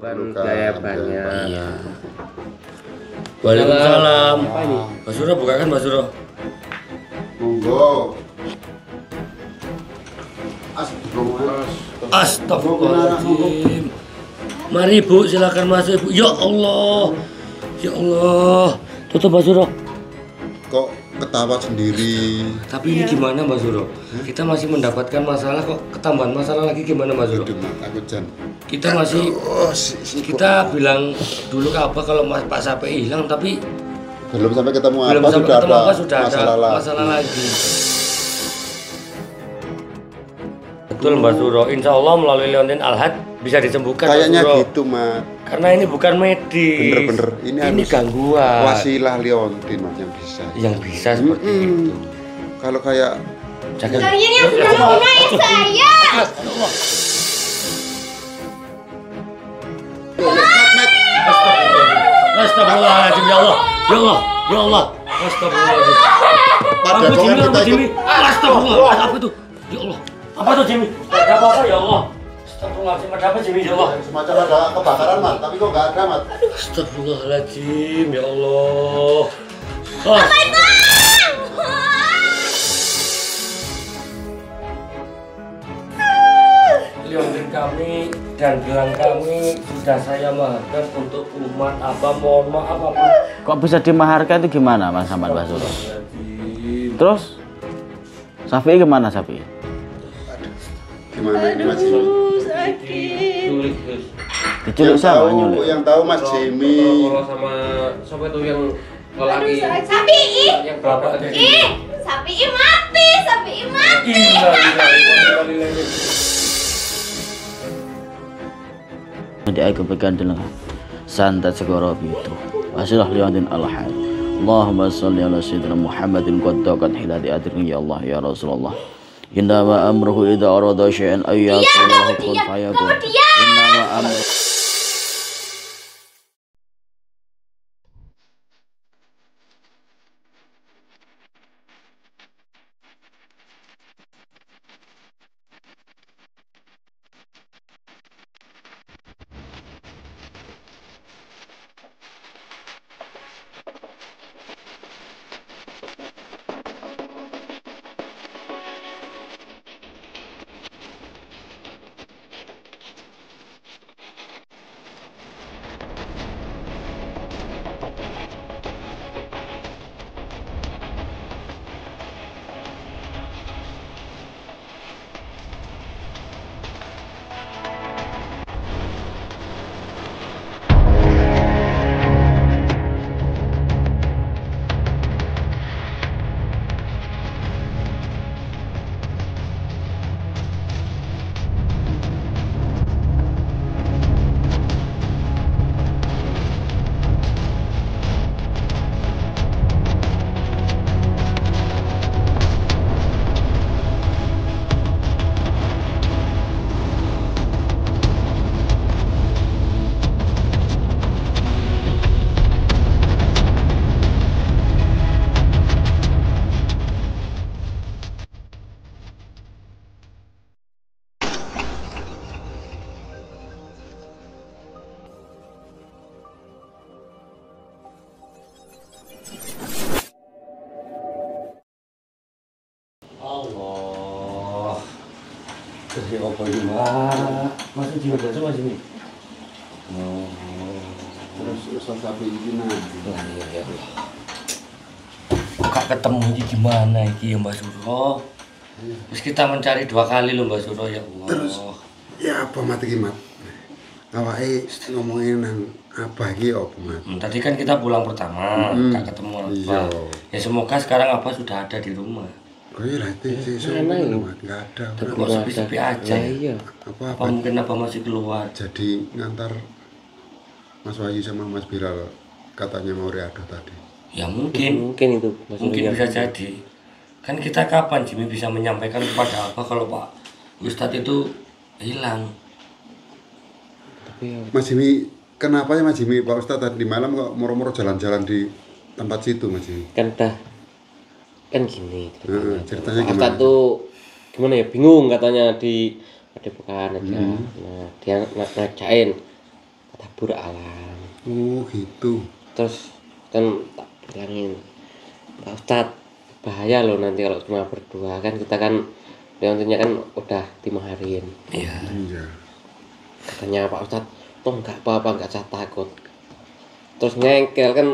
memerlukan biaya banyak. Iya. Waalaikumsalam. Mas Suro bukakan Mas Suro. Monggo. Astagfirullahaladzim. Mari Bu, silakan masuk Bu. Ya Allah. Ya Allah. Tutup Mas Suro. Kok ketawa sendiri? Tapi ini gimana Mas Suro? Kita masih mendapatkan masalah kok ketambahan masalah lagi gimana Mas Suro? Aduh, Mat, aku Jan. Kita masih kita bilang dulu ke apa kalau Pak Sape hilang tapi Belum sampai ketemu belum apa sampai sudah ketemu ada apa sudah ada masalah masalah lagi. Betul Mbak Suro, insya Allah melalui Leontin Alhad bisa disembuhkan. Kayaknya Mbak Suro. gitu, Mat. Karena ini bukan medis. Bener-bener. Ini harus gangguan. Wasilah Leontin, Mas, yang bisa. Yang bisa seperti itu. Kalau kayak Jangan. Kalian yang sudah memulai saya. Astagfirullahaladzim ya Allah. Ya Allah. Ya Allah. Astagfirullahaladzim. pada Apa Jimmy, Jimmy? Apa Jimmy? Astagfirullah. Apa itu? Ya Allah. Apa itu Jimmy? Ada apa ya Allah? Astagfirullahaladzim. Ada apa Jimmy? Ya Allah. semacam ada kebakaran, Mat, tapi kok nggak ada, Mat. Astagfirullahaladzim. Ya Allah. Leontin kami dan gelang kami sudah saya maharkan untuk umat apa mohon maaf apa. Kok bisa dimaharkan itu gimana Mas Samad Mbak Suro? Terus Safi gimana Safi? Gimana ini, Mas Jimmy? Sakit. Diculik sama nyulik. Yang tahu Mas Jimmy. Kalau sama siapa itu yang lelaki Sapi yang bapak ada di Sapi mati. Sapi mati. Di aku bergandeng santat segoro itu. Wasilah Leontin Alhad. Allahumma salli ala sayyidina Muhammadin qaddaqan hilati adrin ya Allah ya Rasulullah. Innama amruhu idza arada syai'an ayyaqula kun fayakun. Innama amruhu Allah. Ya apa ini Mak? Masih Jimmy biasa Mas Jimmy? Terus Ustaz Sapi ini nanti. Ya Allah. Kok ketemu ini gimana iki ya Mbak Suro? Terus kita mencari 2 kali loh Mbak Suro ya Allah. Terus ya apa Mat iki, Mat? Awake ngomongin nang apa iki apa, Mat? Tadi kan kita pulang pertama, gak ketemu apa. Iya. Ya semoga sekarang apa sudah ada di rumah. Oh iya, itu sih Mat, nggak ada. Tapi kok sepi-sepi aja. iya. Apa mungkin apa masih keluar? Jadi ngantar Mas Wahyu sama Mas Biral katanya mau riado tadi. Ya mungkin Itu mungkin bisa jadi. Kan kita kapan Jimmy bisa menyampaikan kepada apa kalau Pak Ustadz itu hilang? Tapi Mas Jimmy, kenapa ya Mas Jimmy, Pak Ustadz tadi malam kok moro-moro jalan-jalan di tempat situ Mas Jimmy? kan gini Ceritanya Ustadz gimana? tuh gimana ya, bingung katanya di Padepokan aja. Nah dia ngajain tabur alam. Oh gitu. Terus kan tak bilangin, Pak Ustadz bahaya loh nanti kalau cuma berdua, kan kita kan Leontinnya kan udah dimaharin. Iya. Iya. Katanya Pak Ustadz, toh nggak apa-apa, nggak usah takut. Terus ngengkel kan,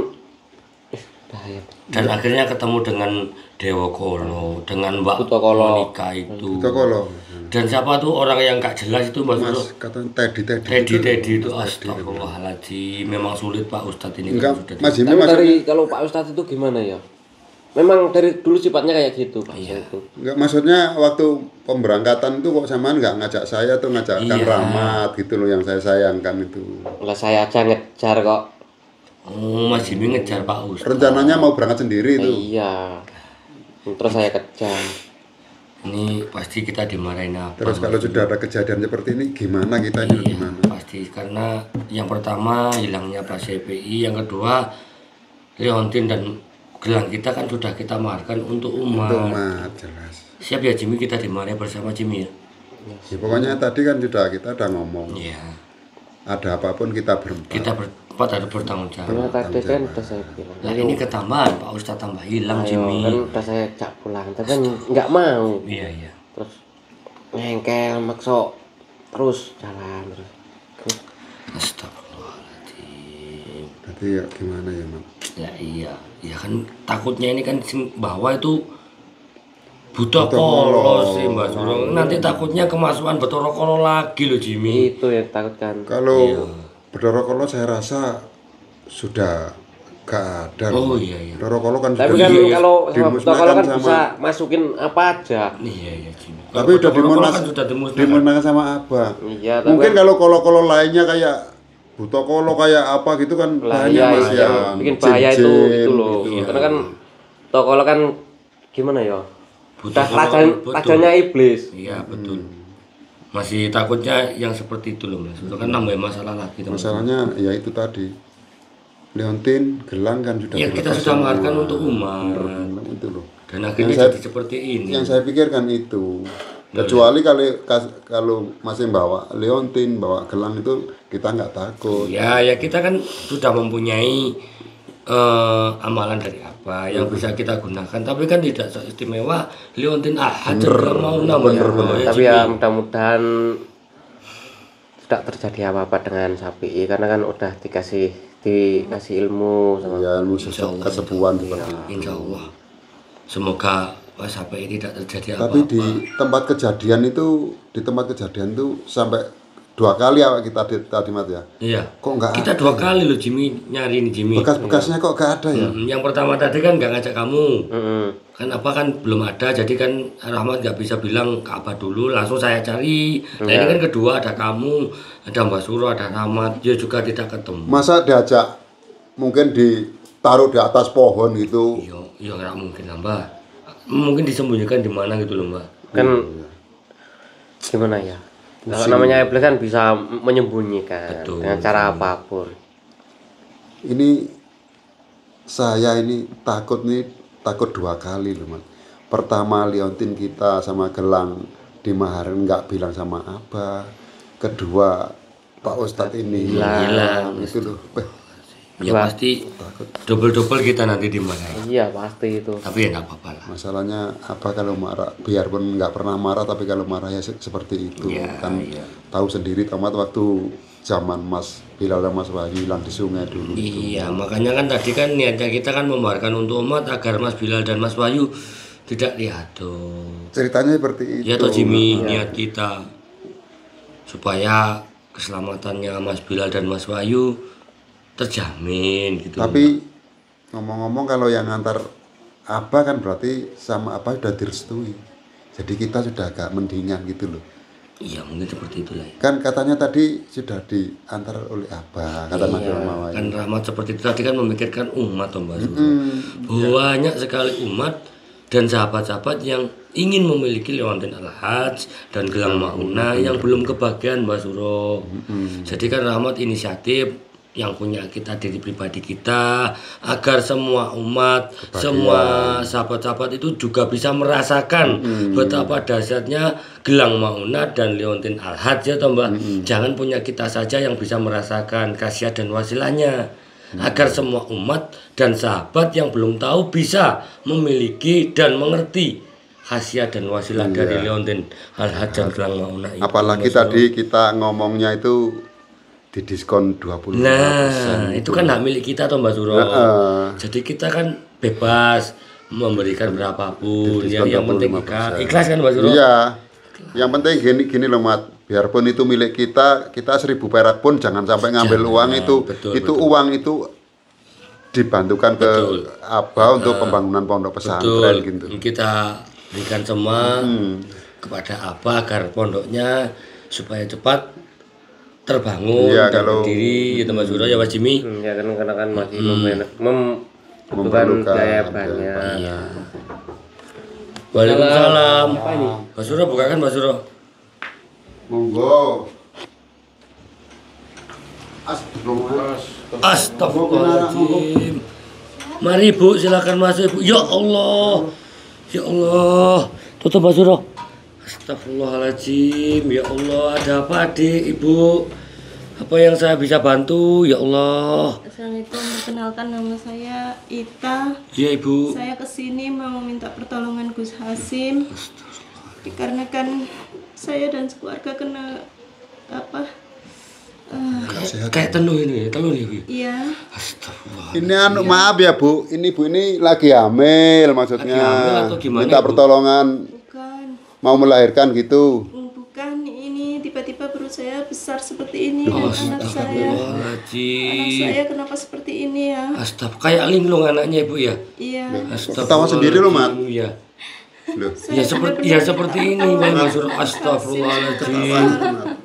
bahaya. Dan akhirnya ketemu dengan Dewa Kolo, dengan Mbak Butokolo. Monika itu. Itu kalau Dan siapa tuh orang yang nggak jelas itu Mas Bro? Mas kata Teddy Teddy itu astagfirullahaladzim. Memang sulit Pak Ustadz ini. Enggak, kalau sudah Mas Jimmy Tapi maksudnya dari kalau Pak Ustadz itu gimana ya? Memang dari dulu sifatnya kayak gitu Pak Iya. Ustadz itu. enggak, maksudnya waktu pemberangkatan itu kok sampean enggak ngajak saya tuh, ngajak Kang Iya. Rahmat gitu loh yang saya sayangkan itu. Lah saya aja ngejar kok. Oh, Mas Jimmy ngejar Pak Ustadz. Rencananya mau berangkat sendiri itu. Iya. Terus saya kejar. Ini pasti kita dimarahin apa? Terus kalau sudah ada kejadian seperti ini gimana kita ini Iya, gimana? pasti karena yang pertama hilangnya Pak CPI, yang kedua Leontin dan gelang kita kan sudah kita marahkan untuk umat. Untuk umat jelas. Siap ya Jimmy, kita dimarahin bersama Jimmy ya. Ya pokoknya tadi kan kita udah ngomong. Iya. Ada apapun kita berempat. Kita berempat harus bertanggung jawab. Karena tadi kan udah saya bilang. Nah ini ketambahan Pak Ustadz tambah hilang Ayo, Jimmy. kan udah saya ajak pulang, tapi kan nggak mau. Iya iya. Terus ngengkel, makso terus jalan terus. Astagfirullahaladzim. Berarti ya gimana ya, Mak? Ya iya, ya kan takutnya ini kan bahwa itu buta kolo sih Mbak Suro. Nanti takutnya kemasukan Betoro Kolo lagi loh Jimmy. Itu yang takutkan. Kalau Bedoro Kolo saya rasa sudah gak ada. Oh Mak. iya iya. Bedoro Kolo kan Tapi sudah kan kalau sama dimusnahkan protokol kan sama- bisa masukin apa aja. Iya iya Jimmy. Tapi udah kan sudah dimusnahkan. dimusnahkan sama Abah. Iya, tapi Mungkin kan- kalau kolo-kolo lainnya kayak Buto Kolo kayak apa gitu kan lah banyak iya, Mas iya, ya. bikin bahaya itu Jin-jin loh. gitu. Karena kan tokol kan gimana ya? Buta Udah Kolo, betul. rajanya iblis. Iya betul. Masih takutnya yang seperti itu loh Mas. Itu kan nambah masalah lagi teman. Masalahnya ya itu tadi. Leontin gelang kan sudah Ya kita dilepas sudah semua. marahkan untuk umat. Itu loh. Dan akhirnya Yang saya- jadi seperti ini. Yang saya pikirkan itu. Kecuali kalau masih bawa Leontin, bawa gelang itu kita nggak takut. Ya, ya kita kan sudah mempunyai amalan dari apa yang bisa kita gunakan. Tapi kan tidak istimewa Leontin Ahad juga mau nambah. Tapi ya mudah-mudahan tidak terjadi apa-apa dengan sapi karena kan udah dikasih ilmu sama Ya ilmu kesepuan seperti itu. Insya Allah. Semoga sampai ini tidak terjadi Tapi apa-apa. di tempat kejadian itu sampai 2 kali awak kita tadi Mat ya. Iya. Kok nggak Kita 2 kali loh Jimmy nyari ini Jimmy. bekas-bekasnya kok nggak ada ya? Yang pertama tadi kan nggak ngajak kamu. Mm-mm. Kan apa kan belum ada, jadi kan Rahmat nggak bisa bilang ke Abah dulu, langsung saya cari. Nah ini kan kedua ada kamu, ada Mbak Suro, ada Rahmat, dia juga tidak ketemu. Masa diajak mungkin ditaruh di atas pohon gitu. Iya nggak mungkin lah Mbak. Mungkin disembunyikan di mana gitu loh Mbak. Kan gimana ya? Kalau namanya iblis kan bisa menyembunyikan Betul. dengan cara apapun. Ini saya ini takut 2 kali loh Mat. Pertama Leontin kita sama gelang dimaharin nggak bilang sama Abah. Kedua Pak Ustadz ini hilang itu loh. Ya pasti double kita nanti dimarahin. Iya pasti itu. Tapi ya nggak apa-apa lah. Masalahnya apa kalau marah, biarpun nggak pernah marah tapi kalau marah ya seperti itu Iya, kan iya. tahu sendiri Tomat waktu zaman Mas Bilal dan Mas Wahyu hilang di sungai dulu. Iya, makanya kan tadi kan niatnya kita kan membaharkan untuk umat agar Mas Bilal dan Mas Wahyu tidak lihat tuh. Ceritanya seperti itu. Ya toh Jimmy, niat kita supaya keselamatannya Mas Bilal dan Mas Wahyu terjamin gitu. Tapi ngomong-ngomong kalau yang antar Abah kan berarti sama Abah sudah direstui. Jadi kita sudah agak mendingan gitu loh. Iya mungkin seperti itulah ya. Kan katanya tadi sudah diantar oleh Abah, kata Mas Rahmat. Kan Rahmat seperti itu tadi kan memikirkan umat Om Mbak Suro. Banyak sekali umat dan sahabat-sahabat yang ingin memiliki Leontin Al-Hajj dan gelang Mauna yang belum kebagian Mbak Suro. Jadi kan Rahmat inisiatif yang punya kita, diri pribadi kita, agar semua umat, semua sahabat-sahabat itu juga bisa merasakan betapa dahsyatnya gelang maunah dan liontin al-hajj ya toh Mbak. Jangan punya kita saja yang bisa merasakan khasiat dan wasilahnya, agar semua umat dan sahabat yang belum tahu bisa memiliki dan mengerti khasiat dan wasilah dari liontin al-hajj dan gelang maunah itu. Apalagi tadi kita ngomongnya itu di diskon 25%. Nah, itu kan hak milik kita toh Mbak Suro. Jadi kita kan bebas memberikan berapapun. Yang penting ikhlas kan Mbak Suro. Iya. Yang penting gini loh Mat. Biarpun itu milik kita 1.000 perak pun jangan sampai ngambil uang itu. Betul. Uang itu dibantukan ke untuk pembangunan pondok pesantren gitu. Kita berikan semua kepada Abah agar pondoknya supaya cepat terbangun dan berdiri gitu Mas Suro ya Mas Jimmy. Ya karena kan masih membutuhkan biaya banyak. Iya. Waalaikumsalam. Mas Suro bukakan Mas Suro. Monggo. Astagfirullahaladzim. Mari Bu, silakan masuk Ibu. Ya Allah. Ya Allah. Tutup Mas Suro. Astagfirullahaladzim. Ya Allah, ada apa adik Ibu? Apa yang saya bisa bantu ya Allah? Assalamualaikum, perkenalkan nama saya Ita. Iya Ibu. Saya kesini mau minta pertolongan Gus Hasim. Dikarenakan saya dan sekeluarga kena kayak tenuh ini, tenuh nih Bu. Iya. Astagfirullah. Ini maaf ya Bu, ini Bu ini lagi hamil maksudnya. Lagi hamil atau gimana, minta Ibu? pertolongan Bukan, mau melahirkan gitu. bukan ini tiba-tiba perut saya besar seperti ini dan anak saya. Anak saya kenapa seperti ini ya? Astagfirullah, kayak linglung anaknya Ibu ya. Iya. Ketawa sendiri loh, Mat. Iya. Loh. Ya seperti ini Mas Suro. Astagfirullahaladzim.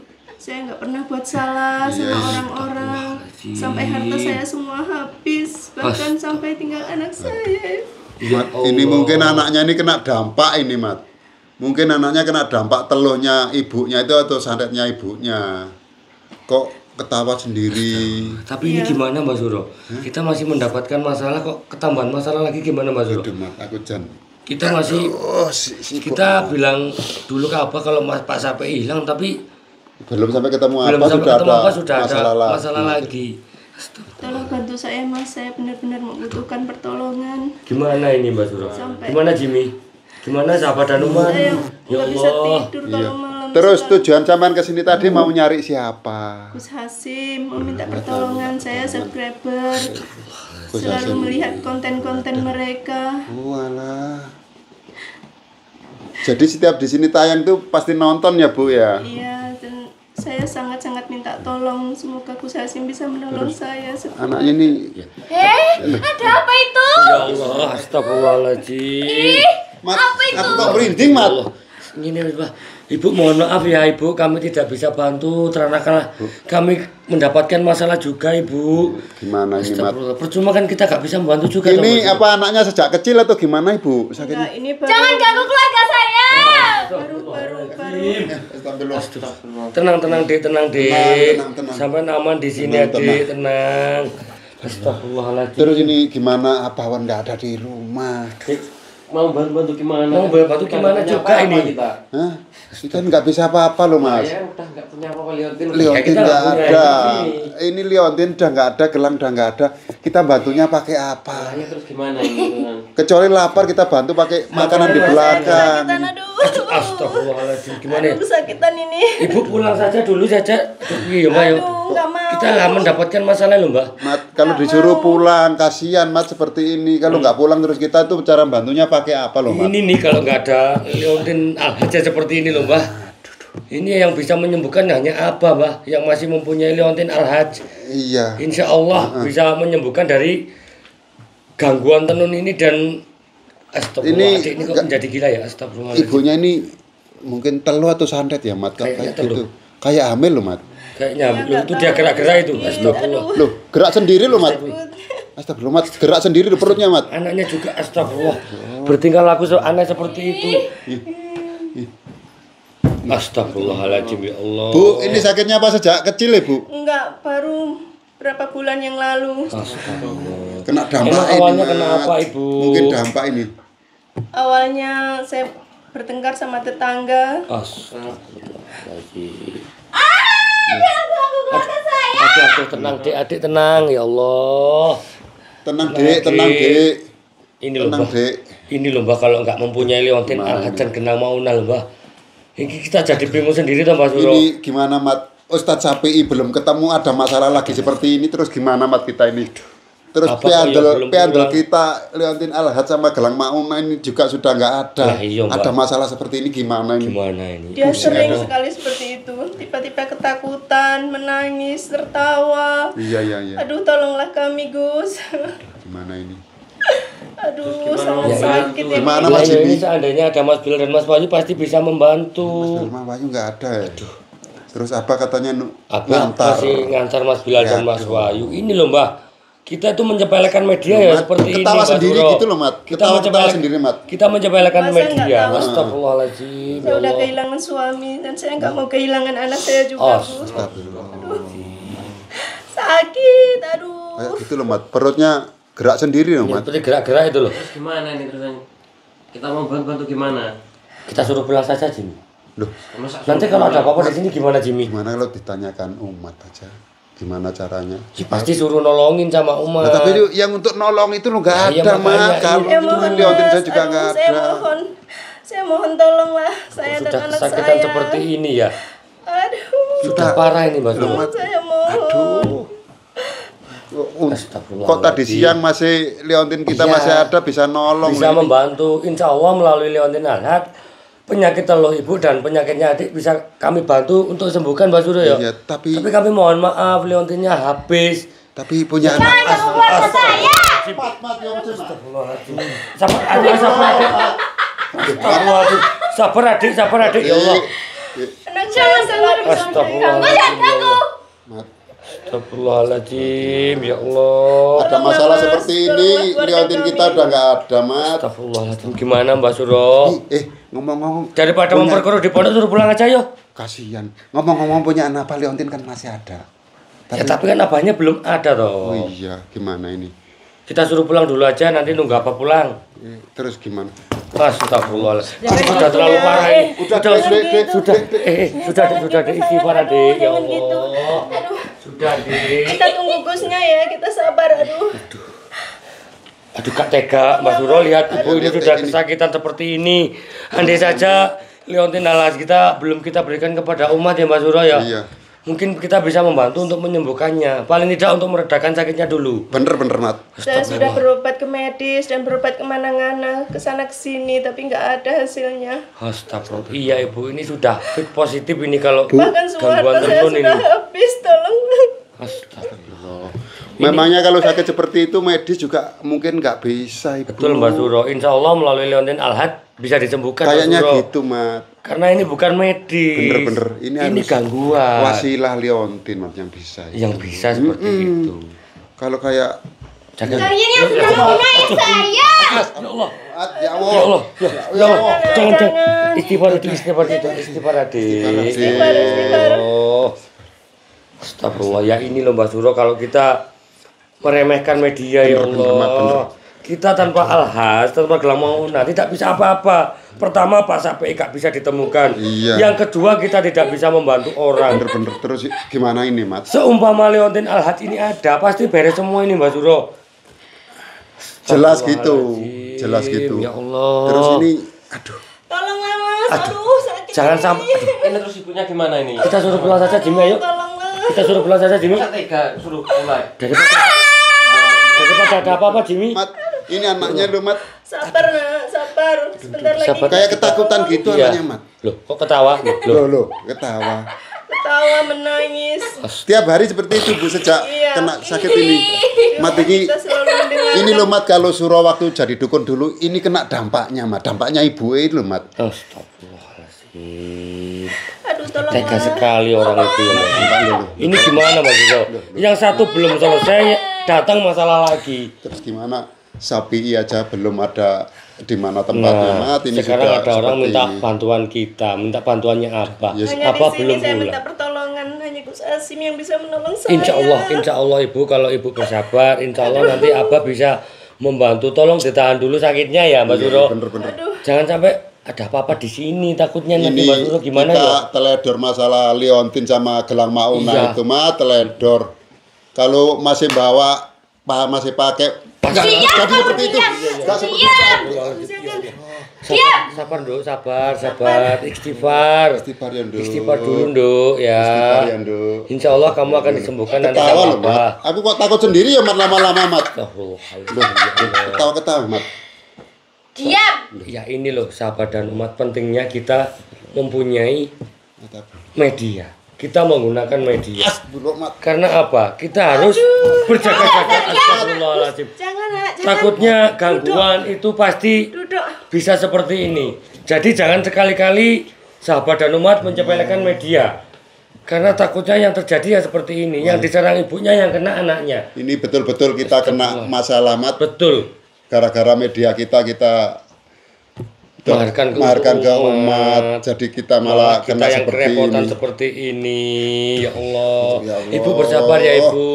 Saya nggak pernah buat salah sama orang-orang. Sampai harta saya semua habis, bahkan sampai tinggal anak saya. Mat, ini mungkin anaknya ini kena dampak ini Mat. Mungkin anaknya kena dampak teluhnya ibunya itu atau santetnya ibunya. Kok ketawa sendiri? Tapi ini gimana Mbak Suro? Kita masih mendapatkan masalah kok ketambahan masalah lagi gimana Mbak Suro? Aduh Mat, aku jan. Kita masih kita bilang dulu ke Abah kalau Pak Sape hilang tapi belum sampai ketemu belum apa sampai sudah ketemu ada apa sudah ada masalah masalah lagi. Tolong bantu saya Mas, saya benar-benar membutuhkan pertolongan. Gimana ini Mbak Suro? Sampai- Gimana Jimmy? Gimana sahabat dan umat? Saya Ya nggak bisa Allah. tidur Iya. kalau malam. Terus tujuan sampean kesini tadi mau nyari siapa? Gus Hasim mau minta pertolongan, saya subscriber. Gus Selalu Hasim. melihat konten-konten mereka. Walah. Jadi setiap di sini tayang tuh pasti nonton ya Bu ya? Iya, dan saya sangat-sangat minta tolong. Semoga Gus Hasim bisa menolong saya. Anaknya ini Ada apa itu? Ya Allah, astagfirullahaladzim. Mat, aku kok merinding Mat. Allah. Ini Pak. Ibu mohon maaf ya Ibu, kami tidak bisa bantu karena kami mendapatkan masalah juga Ibu. Gimana ini Mat? Astagfirullah. Percuma kan kita gak bisa membantu juga. Ini Mbak Suro. apa anaknya sejak kecil atau gimana Ibu? Sakitnya? Nah, ini baru Jangan ganggu keluarga saya. Tenang Dek, tenang Dek. tenang. Sampai aman di sini ya Tenang, Dek, tenang. Astagfirullahaladzim. Terus ini gimana Abawan nggak ada di rumah? Mau bantu gimana? Mau bantu gimana Kita juga punya ini? apa-apa kita? Hah? Kita nggak bisa apa-apa loh Mas. Saya udah nggak punya apa-apa Liontin. Liontin kita nggak nggak punya ada. ini. Ini Liontin udah nggak ada, gelang udah nggak ada. Kita bantunya pakai apa? Makanya terus gimana ini? Kecuali lapar kita bantu pakai makanan di belakang. kesakitan, aduh. Astagfirullahaladzim. Gimana ya? Aduh, kesakitan ini. Ibu pulang saja dulu saja. Iya Mbak ya. Aduh, nggak mau. Kita nggak mendapatkan masalah loh Mbak. Mat, kalau disuruh pulang, kasihan Mat seperti ini. Kalau nggak pulang terus kita tuh cara bantunya pakai apa loh Mat? Ini nih kalau nggak ada Liontin Al-Hajj seperti ini loh Mbak. Ini yang bisa menyembuhkan hanya apa Mbak? Yang masih mempunyai Liontin Al-Hajj. Iya. Insya Allah bisa menyembuhkan dari gangguan tenun ini dan astagfirullah. Adik ini kok menjadi gila ya astagfirullah. Ibunya ini mungkin teluh atau santet ya Mat? Kayaknya Kayak gitu. Kayak hamil loh Mat. Kayaknya loh, itu dia gerak-gerak itu astagfirullah. Loh, gerak sendiri loh Mat. Astagfirullah Mat, gerak sendiri loh perutnya Mat. Anaknya juga astagfirullah. Bertingkah laku aneh seperti itu. Astagfirullahaladzim ya Allah. Bu, ini sakitnya apa sejak kecil ya Bu? Enggak, baru berapa bulan yang lalu. Kena dampak Emang ini, awalnya Mat. kenapa, Ibu? Mungkin dampak ini. Awalnya saya bertengkar sama tetangga. Astagfirullahaladzim. Aduh, tenang dek, adik tenang, ya Allah. Tenang, Dek, tenang, Dek. Ini loh, Tenang, Mbah. Dek. Ini loh, Mbah, kalau nggak mempunyai Liontin Al-Hajj dan Genang Maunah, loh, Mbah. Ini kita jadi bingung sendiri, toh, Mbah Suro. Ini gimana, Mat? Ustadz Sapi'i belum ketemu, ada masalah lagi seperti ini, terus gimana, Mat, kita ini? Terus Apa kok ya belum peandel pulang? kita Liontin Al-Hajj sama Gelang Maunah ini juga sudah nggak ada. Nah, iya, Mbak. Ada masalah seperti ini gimana ini? Gimana ini? Dia sering sekali seperti itu. Tiba-tiba ketakutan, menangis, tertawa. Iya. Aduh, tolonglah kami, Gus. Gimana ini? Aduh, sangat sakit ini. Gimana, Nah, Mas ini Jimmy? seandainya ada Mas Bilal dan Mas Wahyu pasti bisa membantu. Mas Wahyu nggak ada ya? Terus apa katanya Apa ngantar? masih ngantar Mas Bilal Ya, dan Mas Wahyu. Ini loh, Mbah. Kita tuh menyepelekan media ya Mat, seperti ini, ketawa Mbak sendiri Suro. gitu loh, Mat. Kita Ketawa menyepelekan sendiri, Mat. Kita menyepelekan Masa media. nggak tahu? Astagfirullahaladzim. Saya ya udah Allah. kehilangan suami dan saya nggak mau kehilangan anak saya juga, Gus. Sakit, aduh. Kayak gitu loh, Mat. Perutnya gerak sendiri loh, Ya, Mat. seperti gerak-gerak itu loh. Terus gimana ini terus? Kita mau bantu gimana? Kita suruh pulang saja, Jimmy. Loh, Masa Nanti kalau ada apa-apa di sini gimana, Jimmy? gimana kalau ditanyakan umat aja? Gimana caranya? Ya, pasti suruh nolongin sama umat. Nah, tapi itu yang untuk nolong itu lo nggak Nah, iya, ada, makanya Mat. Kalau Saya itu mohon, Liontin saya Mas. juga Aduh, nggak saya mohon tolonglah saya dan Sudah anak kesakitan saya. seperti ini ya. Aduh, Sudah parah ini, Mas. Mat. saya mohon. Astagfirullah. Kok tadi siang masih Liontin kita Iya. masih ada bisa nolong. Bisa loh ini. membantu, insya Allah melalui Liontin Al-Hajj penyakit telur ibu dan penyakitnya adik bisa kami bantu untuk sembuhkan, Mbak Suro ya. Iya, tapi kami mohon maaf Liontinnya habis. punya anak. Keluarga saya. Sabar adik, sabar adik, sabar adik ya Allah. Anak saya selalu Astagfirullahaladzim ya Allah. Mat, Astagfirullahaladzim ya Allah. ada masalah Mas, seperti ini, tolonglah keluarga Liontin kami. kita udah nggak ada, Mat. Astagfirullahaladzim gimana Mbak Suro? Ngomong-ngomong, Daripada punya- memperkeruh di pondok suruh pulang aja yuk. kasihan. Ngomong-ngomong punya anak apa Liontin kan masih ada. Ya tapi kan abahnya belum ada toh. Oh iya, gimana ini? Kita suruh pulang dulu aja, nanti nunggu apa pulang. Terus gimana? Astagfirullahaladzim. Sudah terlalu parah ini. Sudah istighfar adik ya Allah. Sudah adik. Kita tunggu Gusnya ya, kita sabar. Aduh Kak tega, Mbak Suro lihat ibu ini sudah kesakitan seperti ini. Andai saja Liontin Al-Hajj kita belum kita berikan kepada umat ya Mbak Suro ya. Iya. Mungkin kita bisa membantu untuk menyembuhkannya. Paling tidak untuk meredakan sakitnya dulu. Bener, Mat. Saya sudah berobat ke medis dan berobat kemana-mana, kesana kesini, tapi nggak ada hasilnya. Astagfirullah. Iya ibu ini sudah fit positif ini kalau Bahkan semua gangguan harta saya terus ini. sudah habis, tolong. Astagfirullah. Memangnya kalau sakit seperti itu medis juga mungkin nggak bisa, Ibu. Betul Mbak Suro. Insya Allah melalui Liontin Al-Hajj bisa disembuhkan. Mbak Kayaknya Suro. gitu, Mat. Karena ini bukan medis. Bener-bener. Ini harus gangguan. wasilah Liontin, Mat, yang bisa. Yang bisa seperti itu. Kalau kayak Jangan. Kalian yang sudah menggunakan saya. ya Allah. Ya Allah. Ya Allah. Jangan. Istighfar adik. Istighfar. Oh. Astagfirullah. Ya ini loh Mbak Suro kalau kita meremehkan media ya Allah. Kita tanpa Al-Hajj, tanpa Gelang Maunah tidak bisa apa-apa. Pertama Pak Sapi gak bisa ditemukan. Iya. Yang kedua kita tidak bisa membantu orang. Bener-bener. Terus gimana ini, Mat? Seumpama Liontin Al-Hajj ini ada, pasti beres semua ini Mbak Suro. Jelas gitu. Jelas gitu. Ya Allah. Terus ini, aduh. Tolonglah Mas, aduh sakit. Jangan sampai. Ini terus ibunya gimana ini? Kita suruh pulang saja Jimmy, ayo. Tolonglah. Kita suruh pulang saja Jimmy. Masa tega suruh mulai. Daripada ada apa-apa Jimmy. Mat, ini anaknya lu, Mat. Sabar nak, sabar. Sebentar lagi. Sabar. Kayak ketakutan gitu Iya. anaknya, Mat. Loh, kok ketawa? Loh. Loh, ketawa. Ketawa, menangis. Tiap hari seperti itu, Bu, sejak Iya. kena sakit ini. Mat, ini Kita selalu mendengar. ini loh, Mat, kalau Suro waktu jadi dukun dulu, ini kena dampaknya, Mat. Dampaknya ibu itu loh, Mat. Astagfirullahaladzim. Aduh, tolonglah. Tega sekali orang itu ya Mas. Ini gimana Mas Suro? Yang satu belum selesai, datang masalah lagi. Terus gimana? Sapi aja belum ada di mana tempatnya, Mat. Ini sekarang sudah ada orang seperti minta ini. bantuan kita, minta bantuannya apa? Yes. Hanya Apa di sini belum saya minta pulang? pertolongan Tuhan, hanya Gus Asim yang bisa menolong saya. Insya Allah Ibu, kalau Ibu bersabar, insya Allah nanti Abah bisa membantu. Tolong ditahan dulu sakitnya ya Mbak Suro. Bener-bener. Jangan sampai ada apa-apa di sini, takutnya nanti Ini Mbak Suro gimana kita ya? teledor masalah liontin sama gelang mauna Iya. itu mah teledor. Kalau masih bawa, masih pakai, nggak jadi seperti itu. Nggak seperti itu. Sabar Nduk, sabar, istighfar. Istighfar ya, Nduk. Istighfar dulu Nduk ya. Istighfar ya, Nduk. Insya Allah kamu akan disembuhkan nanti Ketawa sama loh, Mat. Abah. Aku kok takut sendiri ya, Mat, lama-lama, Mat. Astagfirullahaladzim. Ketawa-ketawa, Mat. Diam. Ya ini loh sahabat dan umat, pentingnya kita mempunyai media. Kita menggunakan media. Buruk, Mat. Karena apa? Kita harus berjaga-jaga. Astagfirullahaladzim. Jangan, Nak, jangan. Takutnya gangguan itu pasti Duduk. bisa seperti ini. Jadi jangan sekali-kali sahabat dan umat menyepelekan media. Karena takutnya yang terjadi ya seperti ini. Yang diserang ibunya, yang kena anaknya. Ini betul-betul kita kena masalah, Mat. Betul. Gara-gara media kita Maharkan ke umat. Jadi kita malah kita kena yang seperti kerepotan ini. seperti ini. Ya Allah. Ya Allah. Ibu bersabar ya Ibu.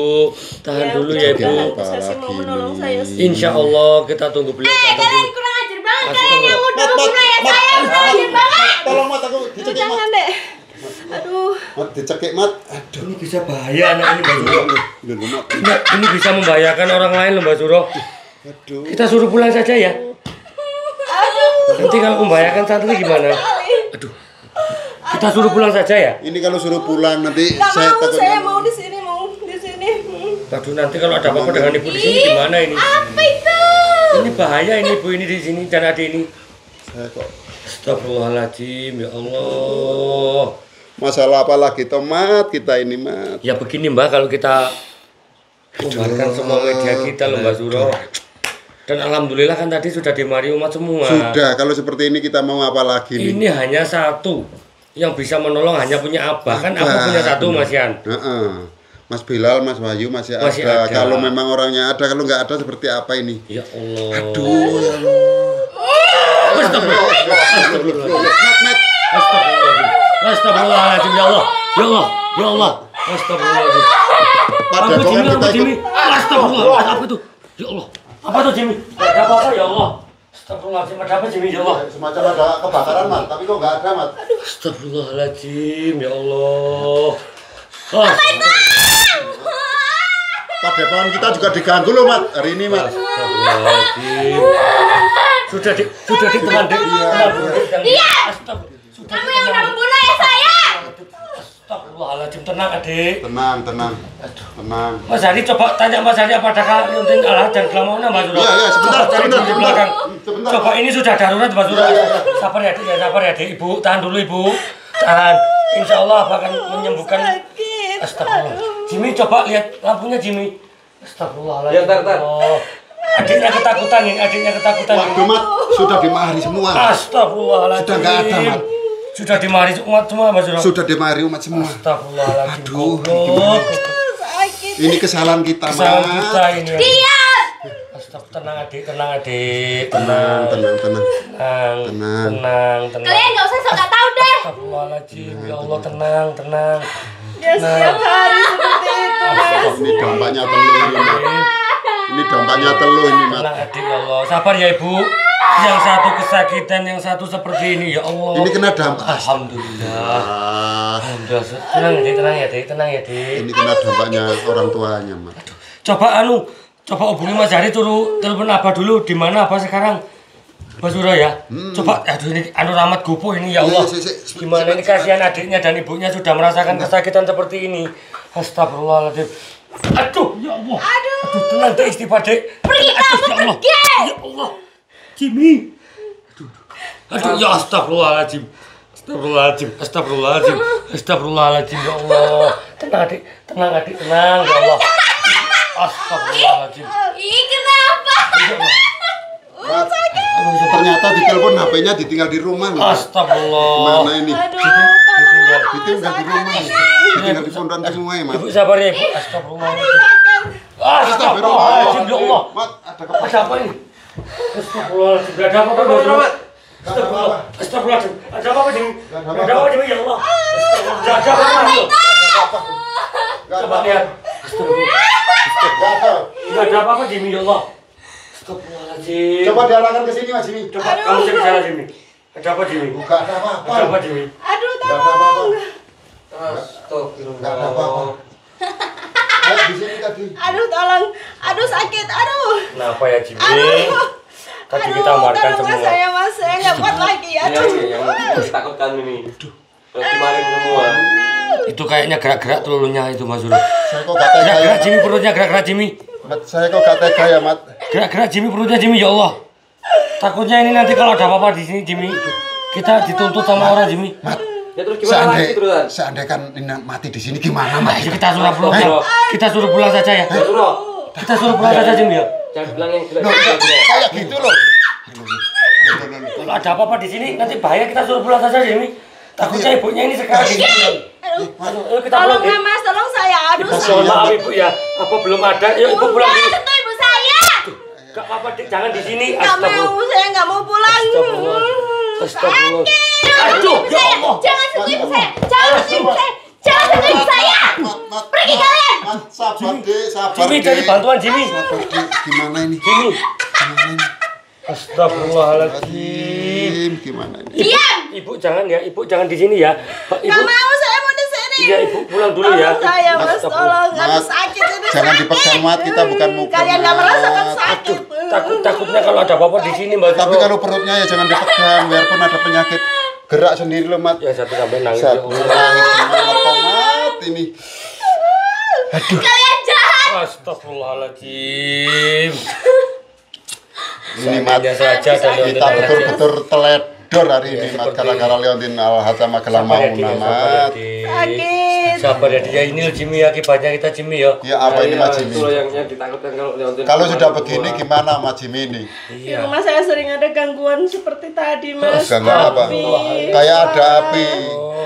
Tahan dulu ya Ibu. Gus Asim mau menolong saya. Insya Allah kita tunggu beliau datang Kalian dulu. kurang ajar banget. Kalian yang udah membunuh ayah saya kurang ajar banget. Tolong, Mat, aku dicekik, Mat. Jangan, Dek. Aduh. Mat, dicekik, Mat. Aduh. Ini bisa bahaya anak ini Mbak Suro. Loh, Mat. Ini bisa membahayakan orang lain loh Mbak Suro. Aduh. Kita suruh pulang saja ya. Nanti kalau membahayakan santri gimana? Aduh. Kita suruh pulang saja ya. Ini kalau suruh pulang nanti Nggak saya mau, takut. saya mau di sini, Aduh, nanti kalau ada apa-apa dengan ibu di sini gimana ini? Apa itu? Ini bahaya ini ibu ini di sini dan adik ini. Saya kok Astagfirullahaladzim, ya Allah. masalah apa lagi toh, Mat, kita ini, Mat. Ya begini Mbak, kalau kita bubarkan semua media kita loh Mbak Suro. Dan alhamdulillah kan tadi sudah dimari umat semua. Sudah, kalau seperti ini kita mau apa lagi nih? Ini hanya satu yang bisa menolong, hanya punya Abah. Kan Abah punya satu Mas Yan. Heeh. Mas Bilal, Mas Wahyu masih Masih ada. Kalau memang orangnya ada, kalau nggak ada seperti apa ini? Ya Allah. Aduh, ya Astagfirullahaladzim. Mat. Astagfirullahaladzim ya Allah. Ya Allah. Ya Allah. Astagfirullahaladzim. Pada Apa golongan Jimmy? kita Apa ikut. Jimmy? Astagfirullahaladzim. Apa itu? Ya Allah. Apa tuh Jimmy? Ada apa-apa ya Allah? Astagfirullahaladzim. Ada apa Jimmy ya Allah? Semacam ada kebakaran, Mat, tapi kok nggak ada, Mat. Astagfirullahaladzim ya Allah. Padepokan kita juga diganggu loh, Mat. Hari ini, Mat. Astagfirullahaladzim. Sudah ditelan dek. Iya. Sudah Kamu yang udah membunuh ayah saya. Astagfirullahaladzim, tenang adik. Tenang. Mas Hari coba tanya Mas Hari apa ada Liontin Allah dan Kelamona Mbak Suro. Iya, sebentar, Coba cari sebentar, di belakang. sebentar. Coba ini sudah darurat Mbak Suro. Sabar ya Dik, sabar ya Dik. Ibu, tahan dulu Ibu. Tahan. Insya Allah akan menyembuhkan. Sakit. Astagfirullah. Jimmy coba lihat lampunya Jimmy. Astagfirullahaladzim. Ya, tar. Adiknya ketakutan ini, Waduh, Mat, sudah dimari semua. Astagfirullahaladzim. Sudah nggak ada, Mat. Sudah dimari umat semua Mbak Suro. Sudah dimari umat semua. Astagfirullahaladzim. Aduh, Goblok. Sakit. Ini kesalahan kita, Kesalahan Mat. kita ini. Diam. Astagfirullah, tenang adik, tenang. Tenang. Kalian nggak usah sok nggak tahu deh. Astagfirullahaladzim, ya Allah tenang. Ya setiap hari seperti itu, Mas. Ini dampaknya teluh ini, Mat. Ini dampaknya teluh ini, Mat. Tenang adik ya Allah, sabar ya Ibu. Yang satu kesakitan, yang satu seperti ini ya Allah. Ini kena dampak. Alhamdulillah. Ah, Alhamdulillah. Tenang ya Dik. ini kena dampaknya orang tuanya, Mat. Coba hubungi Mas Hari telepon Abah dulu. Di mana Abah sekarang? Mas Suro ya. Coba aduh ini Rahmat Gupo ini ya Allah. Gimana ini kasihan adiknya dan ibunya sudah merasakan kesakitan seperti ini. Astagfirullahaladzim. Aduh ya Allah. Aduh tenang Dek, istighfar Dek. Pergi kamu, pergi. Ya Allah. Jimmy. Aduh ya astagfirullahaladzim. Astagfirullahaladzim ya Allah. Tenang adik, tenang ya Allah. Astagfirullahaladzim. Ih, kenapa? Mat, ternyata ditelepon HP-nya ditinggal di rumah, Mat. Astagfirullah. Mana ini? Ditinggal. Ditinggal di rumah. Ditinggal di pondok semua ya, Mat. Ibu sabar ya Ibu. Astagfirullahaladzim. Astagfirullah. Ya Allah. Mat, ada Ada apa ini? Astagfirullahaladzim. Gak ada apa-apa Mas Suro. Astagfirullahaladzim. Ada apa-apa Jimmy? Gak ada apa-apa Jimmy ya Allah. Gak ada apa-apa. apa. Enggak Coba lihat. Enggak ada apa-apa Jimmy ya Allah. Astagfirullahaladzim. Coba diarahkan ke sini Mas Jimmy. Coba kamu cek sana Jimmy. Ada apa Jimmy? Enggak ada apa-apa. Ada apa Jimmy? Aduh, Enggak ada apa-apa. tolong. Enggak ada apa-apa. Kayak di sini tadi. Aduh, tolong. Aduh, sakit. Aduh. Kenapa ya Jimmy? Aduh. Tadi kita amarkan tolong semua. saya, Mas. Saya nggak kuat lagi. Aduh. Yang ditakutkan ini. Kemarin semua. Itu kayaknya gerak-gerak telurnya itu Mas Suro. Saya kok gak tega ya. Gerak-gerak Jimmy perutnya, gerak-gerak Jimmy. Mat, saya kok gak tega ya, Mat. Gerak-gerak Jimmy perutnya Jimmy ya Allah. Takutnya ini nanti kalau ada apa-apa di sini Jimmy, kita dituntut sama orang Jimmy. Mat, Ya terus gimana lagi terusan? seandainya kan ini mati di sini gimana, Mat? Ayo kita suruh pulang. Kita suruh pulang saja ya. Suro, Kita suruh pulang saja Jimmy ya. jangan bilang yang Loh, kayak gitu loh. Kalau ada apa-apa di sini nanti bahaya, kita suruh pulang saja Jimmy. Takutnya ibunya ini sekarang di sini. Ayo kita pulang. Tolong, Mas. Tolong saya. Aduh, Mohon maaf ibu ya. Apa belum ada? Yuk ibu pulang dulu. Sentuh ibu saya. Gak apa-apa Dik, jangan di sini. nggak mau. Saya nggak mau pulang. Astagfirullah. Aduh, ya Allah. Jangan sentuh ibu saya. Jangan sentuh ibu saya. Jangan sentuh ibu saya. Mat, Pergi kalian. Mat, sabar, Dek, sabar. Jimmy cari Dek. bantuan Jimmy. Sabar, Dek. Gimana ini? Jimmy. Gimana ini? Astagfirullahaladzim. Gimana ini? Ibu jangan ya, ibu jangan di sini ya. Ibu. Nggak mau. Saya mau di sini. Iya ibu pulang dulu ya. Tolong saya, Mas. Tolong. Aduh, Mat, sakit ini. jangan sakit. dipegang, Mat. Kita bukan mukul, Kalian nggak Mat. merasakan sakit. Takutnya kalau ada apa-apa di sini Mbak Tapi Suro. kalau perutnya ya jangan dipegang, biarpun ada penyakit. Gerak sendiri loh, Mat. Ya satu sampai nangis ya Satu Allah. nangis gimana, Mat, ini. Kalian jahat. Astagfirullahaladzim. Ini, Mat. Seandainya saja ada Leontin Kita Al-Hajj. betul-betul teledor hari ini, Mat. seperti- Gara-gara Leontin Al-Hajj sama Gelang Sabar ya, Dik, Mauna, sabar ya, Mat. Dik. Sakit. Sabar ya dia, ini Jimmy akibatnya kita Jimmy ya. Ya apa ini, Mat Itu Jimmy? yang ditakutkan kalau Leontin. Kalau sudah begini gimana, Mat Jimmy ini? Di rumah saya sering ada gangguan seperti tadi, Mas. Gangguan apa? Api, Kayak ada suara. api,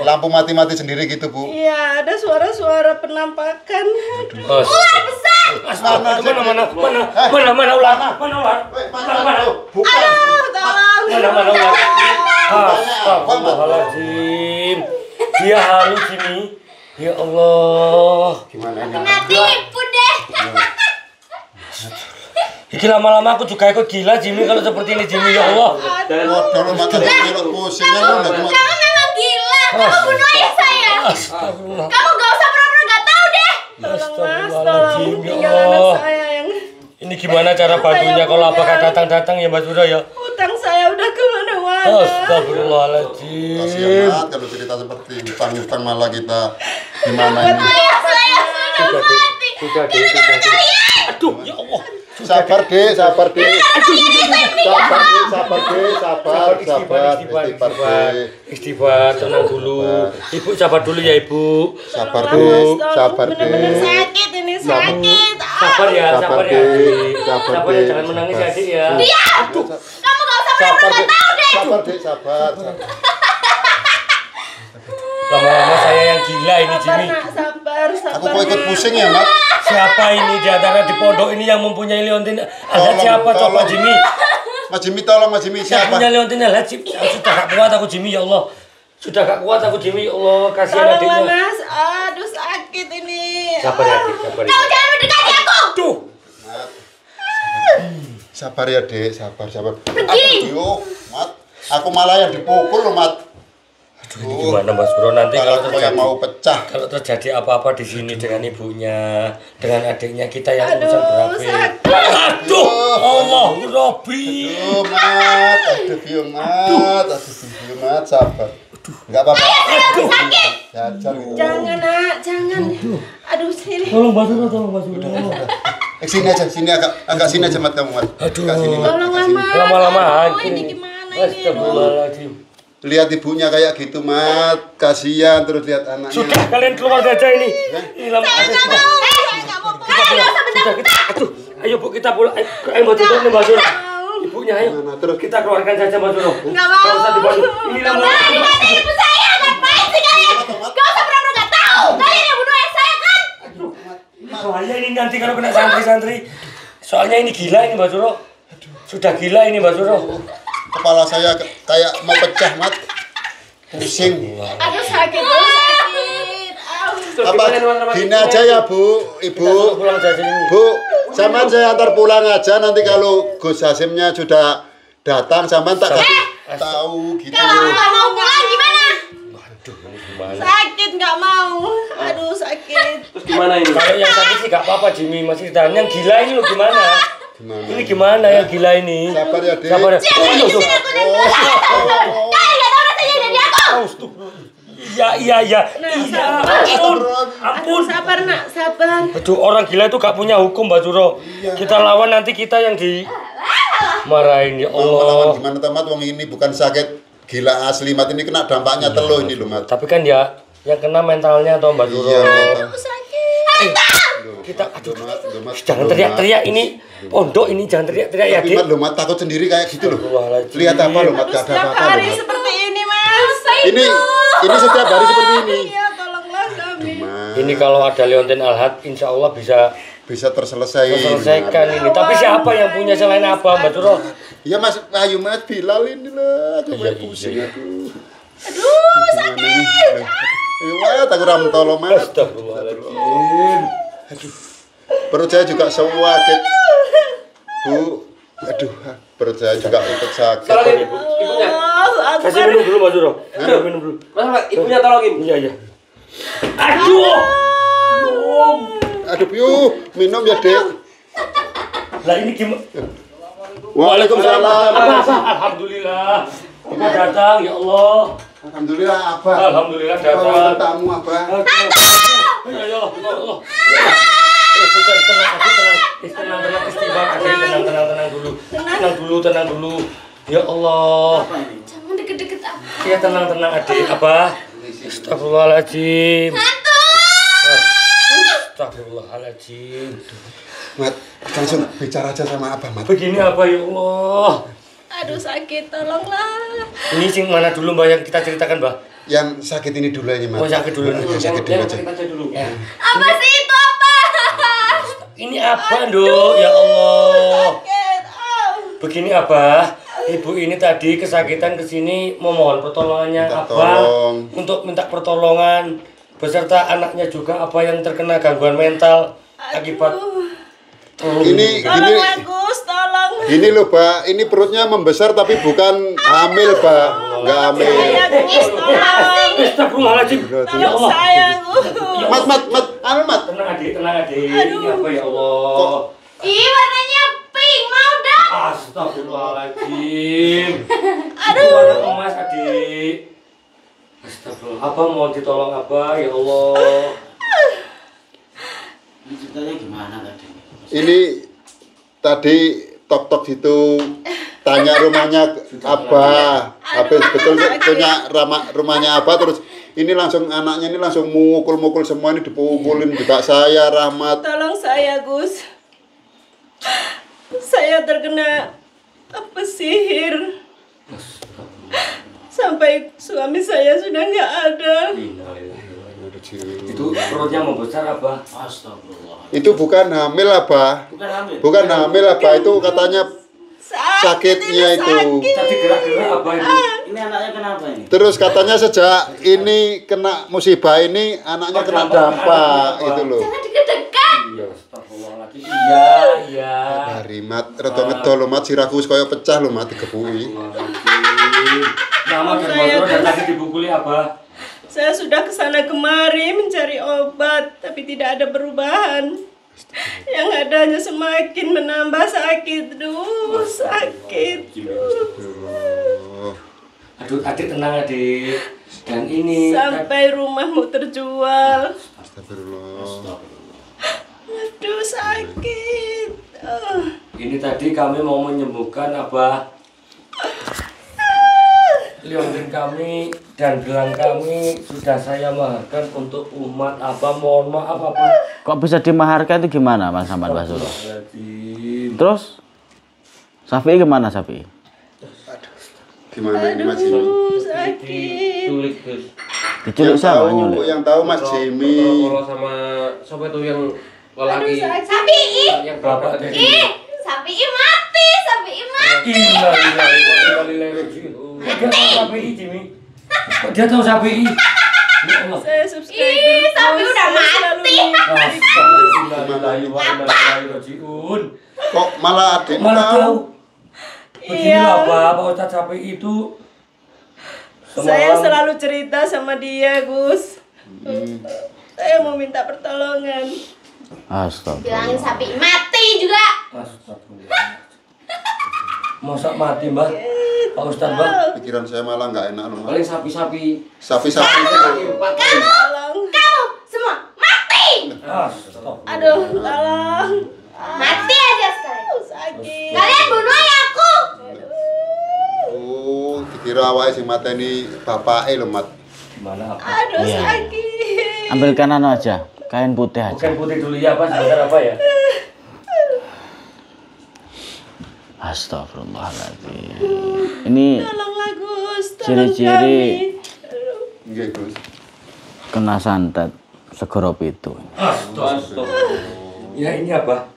lampu mati-mati sendiri gitu, Bu. Iya, ada suara-suara penampakan. Ular besar. Mana ular? Mana ular? Mana? Bukan. Aduh, tolong. Mana ular? Astagfirullahaladzim. Dia halu Jimmy. Ya Allah. Gimana ini? Nanti ibu deh. Iki lama-lama aku juga ikut gila Jimmy kalau seperti ini Jimmy ya Allah. Waduh, Mat, kalau pusingnya lu udah Mat. Kamu memang gila. Kamu bunuh ayah saya. Astagfirullah. Kamu gak usah pura-pura gak tahu deh. Tolong, Mas, tolong. Astagfirullahaladzim ya Tinggal anak Allah. saya yang Ini gimana cara bantunya kalau apakah datang-datang ya Mas Suro ya? utang saya udah kemana-mana. Astagfirullahaladzim. Kasihan, Mat, kalau cerita seperti hutang-hutang malah kita gimana ini? Ayah saya sudah mati. Sudah deh. Aduh, ya Allah. Sabar, Dek, sabar, Dek. Sabar, Dek, sabar, Dek, sabar, sabar, istighfar, Dek. Istighfar, tenang dulu. Ibu sabar dulu ya Ibu. Sabar, Tolong, Mas, Dek, tolong. sabar, Bener-bener Dek. sakit ini, sakit. Sabar ya, Sabar, sabar ya. Dek. Sabar, Sabar ya, Dek. jangan menangis ya Adik ya. Kamu gak usah Sabar, pura-pura Dek. gak tahu deh. Sabar, Dek, sabar. Lama-lama saya yang gila ini Jimmy. Sabar, sabar. Aku kok ikut pusing ya, Mat? Siapa ini di antara di pondok ini yang mempunyai Leontin? Ada Tolong, siapa coba tolong. Jimmy? Mas Jimmy, tolong, Mas Jimmy, Yang siapa? punya Leontin Al-Hajj. Sudah gak kuat aku Jimmy ya Allah. Sudah gak kuat aku Jimmy ya Allah. Kasihan Tolonglah, adiknya. Mas. Aduh, sakit ini. Sabar ya Adik, sabar ya. Kamu jangan mendekati aku. Aduh. Sabar ya, Dek, sabar, sabar. Pergi. Aduh, Mat. Aku malah yang dipukul loh, Mat. Ini gimana Mas Bro nanti Kalau kalau aku yang terjadi mau pecah. kalau terjadi apa-apa di sini dengan ibunya, dengan adiknya kita yang Aduh, urusan berapi. sakit. Aduh, Allah Robbi. Aduh, Mat. Aduh, Bio, Mat. Aduh, Bio, Mat, sabar. Enggak apa-apa. Aduh. Jajar gitu. Jangan, Nak, jangan. Aduh, sini. Tolong Mas Bro, tolong Mas Bro. Sini aja, sini agak sini aja, Mat, kamu, Mat. Aduh. Agak sini, Mat. Tolonglah, Agak sini. Mas. Lama-lama Aduh, aja. ini gimana ini? Aduh. Astagfirullahaladzim. Lihat ibunya kayak gitu, Mat. Kasihan, terus lihat anaknya. Sudah kalian keluar saja ini. Ini lama. Saya nggak mau pulang. Kita, aduh, ayo Bu kita pulang. Ayo Mbak Tutup nih Mbak Suro. Ibunya ayo. Mana, terus? Kita keluarkan saja Mbak Suro. Nggak mau. Nggak usah dibantu. Ini lama. Mati ibu saya. Ngapain sih kalian? Gak usah pura-pura gak tahu. Kalian yang bunuh ayah saya kan? Bahaya ini nanti kalau kena santri-santri. Soalnya ini gila ini Mbak Suro. Sudah gila ini Mbak Suro. Kepala saya kayak mau pecah, Mat. Pusing. Aduh, sakit. Aduh, sakit. Aduh. Apa gini aja ya Bu, Ibu. Pulang saja ini. Bu, sama saya antar pulang aja nanti kalau Gus Hasimnya sudah datang sama tak kasih tahu gitu. Kalau nggak mau pulang gimana? Waduh, ini gimana? Sakit nggak mau. Aduh sakit. Terus gimana ini? Kalau yang sakit sih gak apa-apa Jimmy, masih ditahan. Yang gila ini lo gimana? Gimana? Ini gimana yang gila ini? Sabar ya, Dek. Sabar ya. Kalian nggak tahu rasanya jadi aku. Iya. Ampun. Sabar nak, sabar. Aduh, orang gila itu gak punya hukum, Mbak Juro. Kita lawan nanti kita yang dimarahin ya Mau melawan Allah. gimana teman? Wong ini bukan sakit gila asli, Mat ini kena dampaknya teluh ini loh, Mat. Tapi kan ya yang kena mentalnya toh Mbak Juro. Iya, mental. Kita aduh, Loh, Mat. jangan teriak-teriak ini pondok ini jangan teriak-teriak ya, Tapi Dik. Mat, loh, Mat takut sendiri kayak gitu loh. Astagfirullahaladzim. Lihat apa loh, Mat? Aduh, Gak ada setiap apa-apa hari loh, Mat. seperti ini mas. Ini setiap hari seperti ini. Iya, tolonglah kami. Mat, Ini kalau ada Leontin Alhad, insya Allah bisa bisa terselesaikan. selesaikan ini. Tapi siapa yang punya selain apa, Mbak Juro? Ya Mas Ayu Mas Bilal ini lah, aku Iya, pusing iya. aku. Aduh, sakit. Ayo wae tak ram tolong Mas. Astagfirullahaladzim. Aduh. Perut saya juga sakit. Bu, aduh, perut saya juga ikut sakit. Tolongin ibunya. Kasih minum dulu Mbak Juro. Minum dulu. Mas, ibunya tolongin. Iya. Aduh. Aduh, yuk, minum ya, Dek. Lah ini gimana? Waalaikumsalam. Apa? Alhamdulillah. Ibu datang ya Allah. Alhamdulillah, Abah. Alhamdulillah Bawa datang. tamu, Abah. Ayo, Allah. Bukan tenang, aku tenang. Tenang, istighfar. Tenang dulu. Tenang dulu. Ya Allah. Jangan deket-deket aku. Ya tenang, adik. Apa? Astagfirullahaladzim. Astagfirullahaladzim. Mat, langsung bicara aja sama Abah, Mat. Begini apa ya Allah? Aduh sakit, tolonglah. Ini sing mana dulu Mbak yang kita ceritakan Mbak? Yang sakit ini dulu aja, Mat. Oh sakit dulu nih. Ya, sakit dulu aja. Kita dulu. Apa sih itu apa? Ini apa Dok? Ya Allah. Sakit. Begini Abah, ibu ini tadi kesakitan kesini memohon pertolongannya Minta Abah tolong. untuk minta pertolongan beserta anaknya juga apa yang terkena gangguan mental akibat Ini Tolonglah Gus, tolong. Gini loh, Pak. Ini perutnya membesar tapi bukan hamil, Pak. Enggak hamil. Saya Gus, tolong. Astagfirullahaladzim. Ya Allah. Saya Gus. Mat. Tenang adik. Ini apa ya Allah? Ih, warnanya pink, mau dong. Astagfirullahaladzim. Aduh. Warna emas adik. Astagfirullah. Apa mau ditolong apa ya Allah? Ini ceritanya gimana tadi? Ini tadi tok itu tanya rumahnya Abah. Habis betul punya rumahnya Abah, terus ini langsung anaknya ini langsung mukul semua, ini dipukulin juga saya, Rahmat. Tolong saya Gus. Saya terkena sihir. Sampai suami saya sudah nggak ada. Itu perutnya membesar apa? Astagfirullah. Itu bukan hamil, Abah. Bukan hamil, Abah. Itu katanya sakitnya itu. Tadi gerak-gerak apa itu? Ini anaknya kenapa ini? Terus katanya sejak ini kena musibah ini anaknya kena dampak itu loh. Jangan deket-deket. Iya, astagfirullahaladzim. Iya. Dari Mat, rada ngedol loh, Mat, sirahku wis kaya pecah loh, Mat, digebuki. Nama dan Mbak dan tadi dipukuli apa? Saya sudah kesana kemari mencari obat, tapi tidak ada perubahan. Yang ada hanya semakin menambah sakit, sakit. Aduh, adik tenang adik. Dan ini Sampai rumahmu terjual. Astagfirullah. Aduh, sakit. ini tadi kami mau menyembuhkan apa? Liontin kami dan gelang kami sudah saya maharkan untuk umat apa, mohon maaf apa. Kok bisa dimaharkan itu gimana Mas Ahmad Basuro? Terus Safi gimana Safi? Gimana ini Mas Jimmy? Sakit. Tulis Gus. Diculik siapa nyulik? Yang tahu Mas Jimmy. Kalau sama siapa itu yang lelaki Sapi ih. yang bapak tadi. Ih, sapi ih mati, sapi ih mati. Dia tahu sapi. Ya Saya subscriber. Sapi udah mati. Astagfirullahaladzim. Kok malah adik Malah tahu? tahu. Beginilah Pak Ustadz Sapi itu. Saya semalam- selalu cerita sama dia, Gus. Saya mau minta pertolongan. Astagfirullah. Bilangin sapi mati juga. Astagfirullah. Masa mati Mbak? Pak Ustadz Mbak? Pikiran saya malah nggak enak loh. Mat. Paling sapi-sapi. Sapi-sapi itu Tolong. Kamu semua mati. Astagfirullah. Aduh, tolong. Mati aja sekarang. Sakit. Kalian bunuh ya aku. oh, dikira awake sing mateni bapake lho, Mat. Gimana apa? Aduh, Iya. sakit. Ambilkan anu aja, kain putih aja. Bukan putih dulu ya Pak, sebentar apa ya? Astagfirullahaladzim. Ini Tolonglah, Gus. Tolong Ciri-ciri. kami. Nggih, Gus. kena santet segoro itu. Ya ini apa?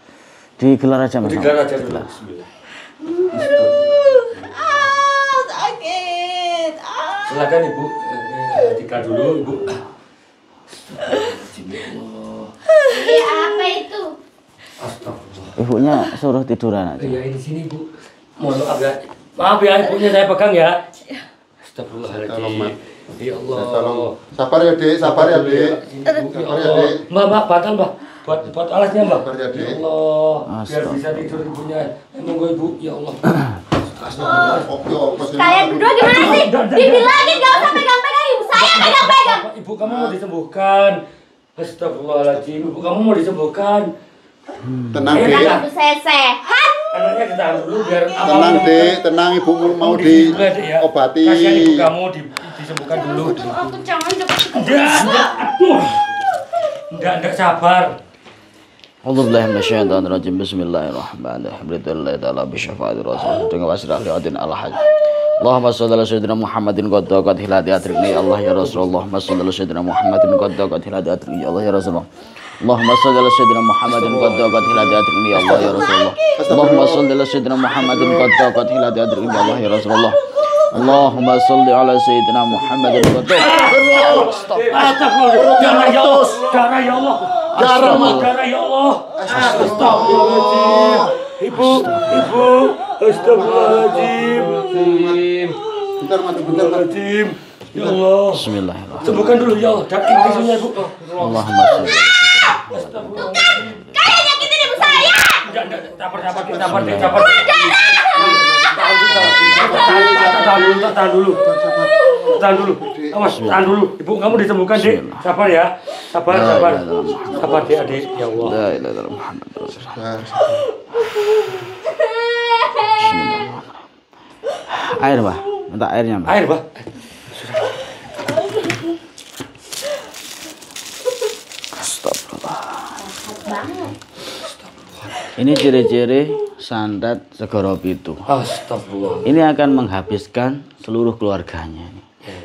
Digelar aja Mas. Digelar aja dulu. Bismillah. Sakit. Silakan Ibu. Digelar dulu Ibu. Iya apa itu? Astagfirullah. Ibunya suruh tiduran aja. Ya ini sini Bu. Mohon maaf ya. Maaf ya ibunya saya pegang ya. Tolong, Mat. Astagfirullahaladzim. Ya Allah. Tolong. Sabar ya, Dek. Sabar ya, Dek. Sini, Bu. Ya Sabar ya, Allah. Dek. Mbak, bantal Mbak. Buat alasnya Mbak. Sabar ya, Dek. Ya Allah. Biar Astagfirullah. bisa tidur ibunya. Monggo Ibu. Ya Allah. Oke, oke. Kalian berdua gimana sih? Dibilangin gak usah pegang-pegang ibu saya pegang-pegang. Ibu kamu mau disembuhkan. Astagfirullahaladzim. Ibu kamu mau disembuhkan. Tenang, Bilang Dek. ibu saya sehat. Anaknya ditahan dulu biar Tenang, Dek. Tenang, Ibu mau diobati. Kasihan ibu kamu disembuhkan dulu. Aku jangan cepet. Enggak sabar. Alhamdulillah minasyaitonirrajim. Bismillahirrahmanirrahim. Billahi ta'ala bi syafaati rasul dengan wasrah liatin al-hajj. Allahumma shalli ala sayyidina Muhammadin qad taqat hilati atrikni Allah ya Rasulullah. Allahumma shalli ala sayyidina Muhammadin qad taqat hilati atrikni Allah ya Rasulullah. Allahumma shalli ala sayyidina Muhammadin qad taqat hilati atrikni Allah ya Rasulullah. Allahumma shalli ala sayyidina Muhammadin qad taqat hilati atrikni Allah ya Rasulullah. Allahumma shalli ala sayyidina Muhammadin qad Astagfirullah. Darah ya Allah. Darah ya Allah. Darah ya Allah. Astagfirullahaladzim. Ibu. Astagfirullahaladzim. Bentar, Mat. Bentar, Mat. Astagfirullahaladzim. Ya Allah. Bismillahirrahmanirrahim. Sembuhkan dulu ya Allah. Dakin tisunya Ibu. Allahumma shalli ala Kalian nyakitin ibu saya. Enggak. Sabar. Tahan dulu. Awas, tahan dulu. Ibu kamu disembuhkan, Dek. Sabar ya. Sabar. Sabar, Dek, adik. Ya Allah. La ilaha illallah Muhammadur Rasulullah. Air, Mbak. Minta airnya, Mbak. Air, Pak. Astagfirullah. Ini ciri-ciri santet segoro pitu. Astagfirullah. Ini akan menghabiskan seluruh keluarganya.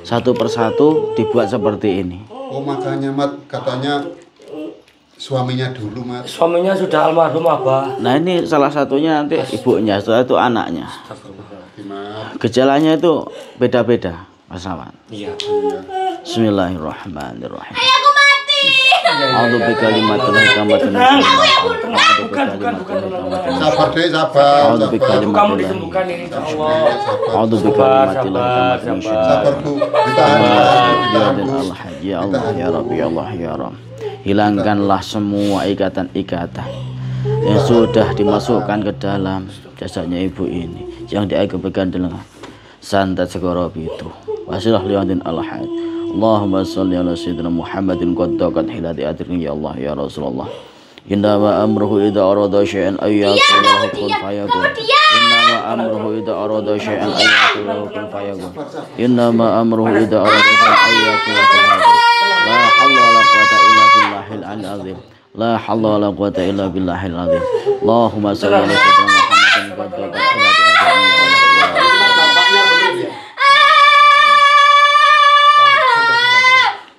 Satu persatu dibuat seperti ini. Oh, makanya, Mat. Katanya suaminya dulu, Mat. Suaminya sudah almarhum, Abah. Nah ini salah satunya nanti ibunya, setelah itu anaknya. Mat. Gejalanya itu beda-beda, Mas Awan. Iya. Bismillahirrahmanirrahim. Aku mati. A'udzu bikalimatil hikmatin. Bukan. Sabar, Dek. Sabar. A'udzu Ibu bikalimatil. kamu disembuhkan ini, insya Allah. A'udzu bikalimatil hikmatin. Sabar, Bu. Ditahan. Ya dan Allah, ya Allah, ya Rabbi, ya Allah, ya Rabb. Hilangkanlah semua ikatan-ikatan yang sudah dimasukkan ke dalam jasadnya ibu ini yang diakibatkan dengan santet segoro itu. Wasilah liyatin al-had. Allahumma shalli ala sayyidina Muhammadin qad taqat hilati atrikni ya Allah ya Rasulullah. Innama amruhu idza arada syai'an ay yaqula lahu kun fayakun. Innama amruhu idza arada syai'an ay yaqula lahu kun fayakun. Innama amruhu idza arada syai'an ay yaqula lahu kun fayakun. La hawla wala quwwata illa billahil azim. La hawla wala quwwata illa billahil azim. Allahumma shalli ala sayyidina Muhammadin qad taqat hilati atrikni ya Allah ya Rasulullah.